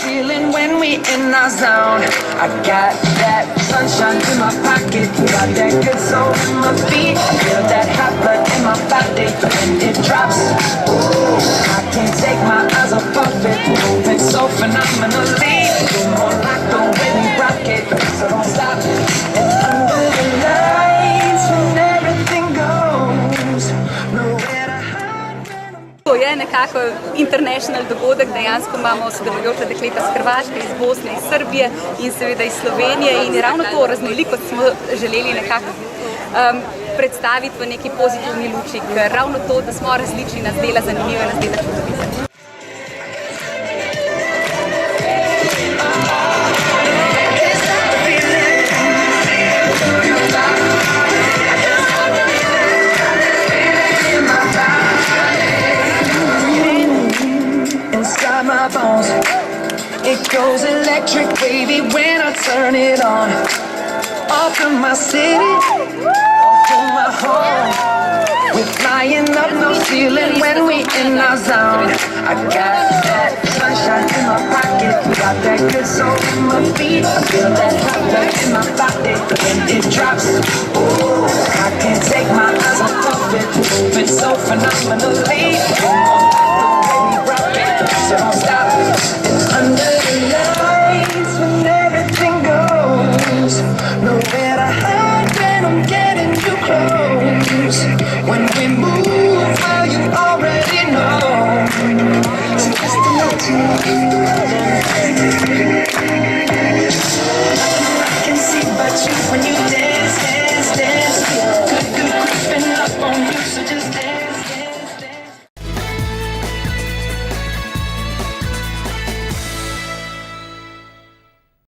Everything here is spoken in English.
ceiling when we in our zone. I got that sunshine in my pocket, got that good soul in my feet. I feel that hot blood in my body when it drops. Ooh, I can't take my eyes off of it, moving so phenomenally. You're more like the way we rock it, so don't stop. And under the lights when everything goes, nowhere to hide. To je nekako international dogodek, dejansko imamo sodelujoča dekleta iz Hrvaške, iz Bosne, iz Srbije in seveda iz Slovenije in ravno to raznolikost smo želeli nekako predstaviti v neki pozitivni luči, ker ravno to, da smo različni, nas dela zanimivo in nas dela čudovito. My bones, it goes electric, baby, when I turn it on. Off from my city, off from my home. We're flying up no ceiling when we in our zone. I got that sunshine in my pocket, got that good soul in my feet. I feel that hot blood in my body when it drops. Ooh, I can't take my eyes off of it, moving so phenomenally. So don't stop. And under the lights when everything goes, nowhere to hide when I'm getting too close. When we move, well, you already know. So just a note to nothing I can see but you when you dance, dance, dance. Good creeping up on you, so just dance.